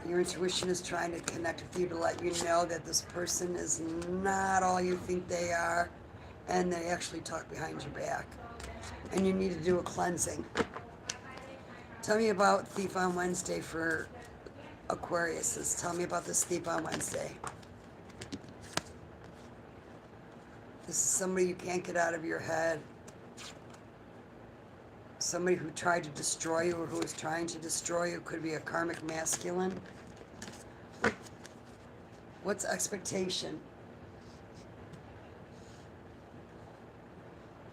Your intuition is trying to connect with you to let you know that this person is not all you think they are, and they actually talk behind your back. And you need to do a cleansing. Tell me about Thief on Wednesday for Aquariuses. Tell me about this Thief on Wednesday. This is somebody you can't get out of your head. Somebody who tried to destroy you, or who is trying to destroy you. Could be a karmic masculine. What's expectation?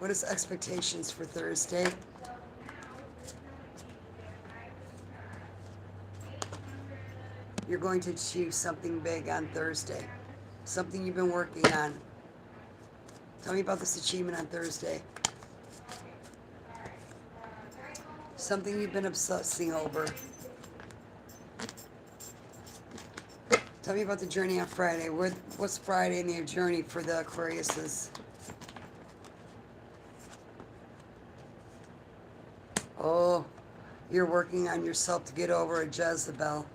What is expectations for Thursday? You're going to achieve something big on Thursday. Something you've been working on. Tell me about this achievement on Thursday. Something you've been obsessing over. Tell me about the journey on Friday. What's Friday in your journey for the Aquariuses? Oh, you're working on yourself to get over a Jezebel.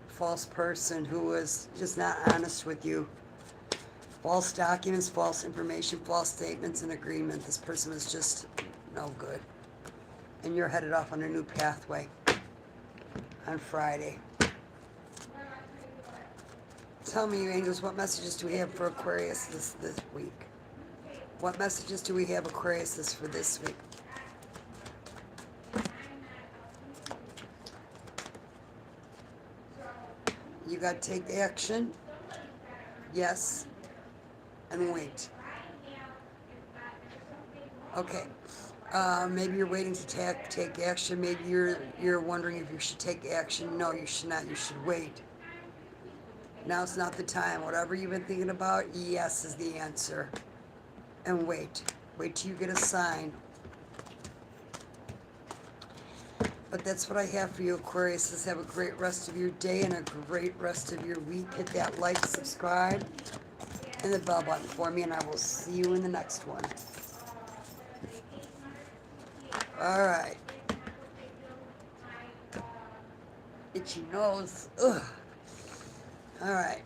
False person who is just not honest with you. False documents, false information, false statements, and agreement. This person is just no good. And you're headed off on a new pathway on Friday. Tell me, you angels, what messages do we have for Aquarius this week? What messages do we have Aquarius for this week? You got to take action. Yes. And wait. Okay. Maybe you're waiting to take action. Maybe you're wondering if you should take action. No, you should not. You should wait. Now's not the time. Whatever you've been thinking about, yes is the answer. And wait. Wait till you get a sign. But that's what I have for you, Aquarius. Have a great rest of your day and a great rest of your week. Hit that like, subscribe, and the bell button for me, and I will see you in the next one. All right. Itchy nose. Ugh. All right.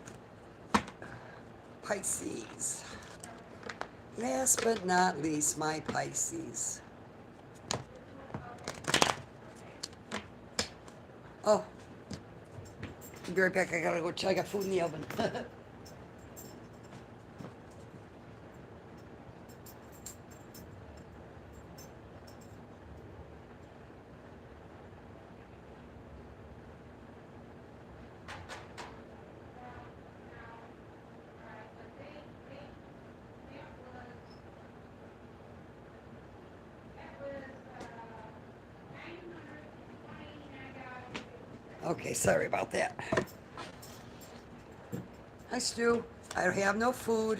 Pisces. Last but not least, my Pisces. Oh. I'll be right back. I gotta go check. I got food in the oven. Okay, sorry about that. Hi, Stu. I have no food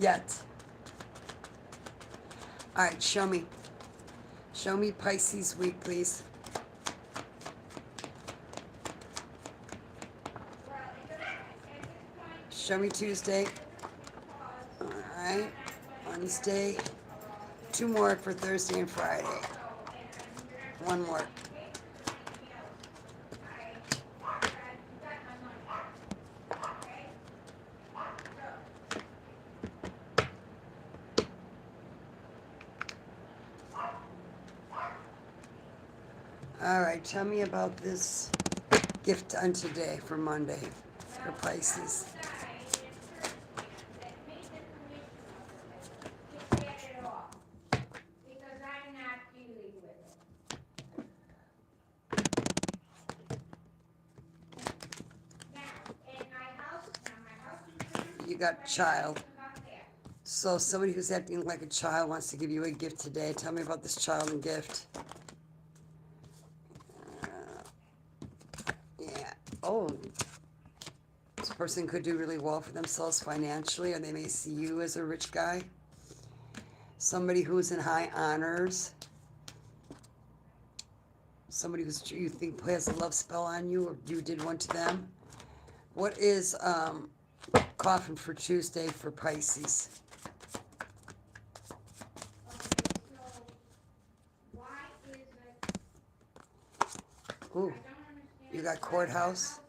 yet. All right, show me. Show me Pisces week, please. Show me Tuesday. All right. Wednesday. 2 more for Thursday and Friday. 1 more. All right, tell me about this gift on today for Monday for Pisces. You got child. So somebody who's acting like a child wants to give you a gift today. Tell me about this child and gift. Yeah. Oh, this person could do really well for themselves financially, or they may see you as a rich guy. Somebody who's in high honors. Somebody who's you think has a love spell on you, or you did one to them. What is coffin for Tuesday for Pisces? Ooh, you got courthouse.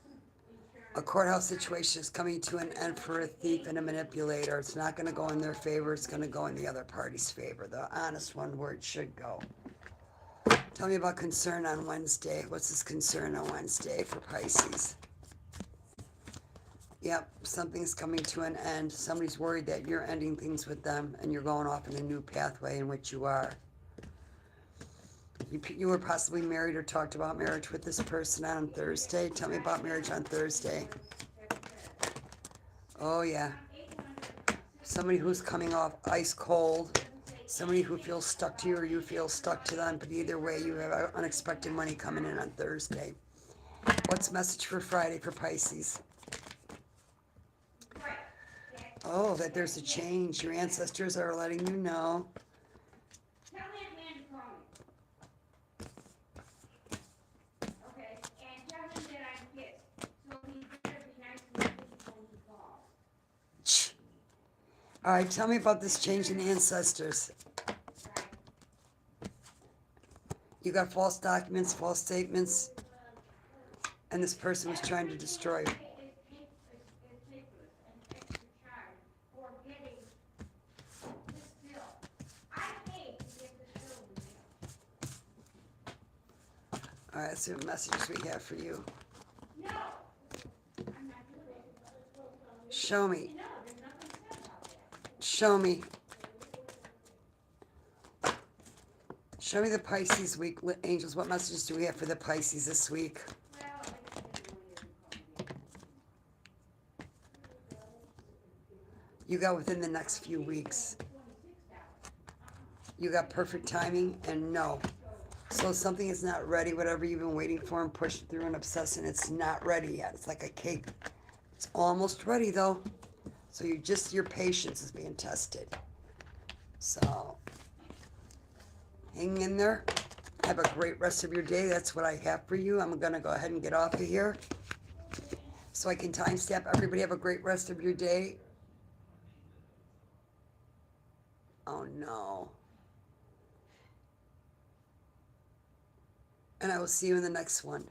A courthouse situation is coming to an end for a thief and a manipulator. It's not going to go in their favor. It's going to go in the other party's favor. The honest one where it should go. Tell me about concern on Wednesday. What's this concern on Wednesday for Pisces? Yep, something's coming to an end. Somebody's worried that you're ending things with them and you're going off in a new pathway in which you are. You were possibly married or talked about marriage with this person on Thursday. Tell me about marriage on Thursday. Oh, yeah. Somebody who's coming off ice cold. Somebody who feels stuck to you or you feel stuck to them. But either way, you have unexpected money coming in on Thursday. What's message for Friday for Pisces? Oh, that there's a change. Your ancestors are letting you know. All right, tell me about this change in the ancestors. You got false documents, false statements, and this person was trying to destroy you. All right, let's see what messages we have for you. Show me. Show me. Show me the Pisces week. Angels, what messages do we have for the Pisces this week? You got within the next few weeks. You got perfect timing and no. So something is not ready, whatever you've been waiting for and pushing through and obsessing, it's not ready yet. It's like a cake. It's almost ready though. So your patience is being tested. So hang in there. Have a great rest of your day. That's what I have for you. I'm going to go ahead and get off of here so I can timestamp. Everybody have a great rest of your day. Oh no. And I will see you in the next one.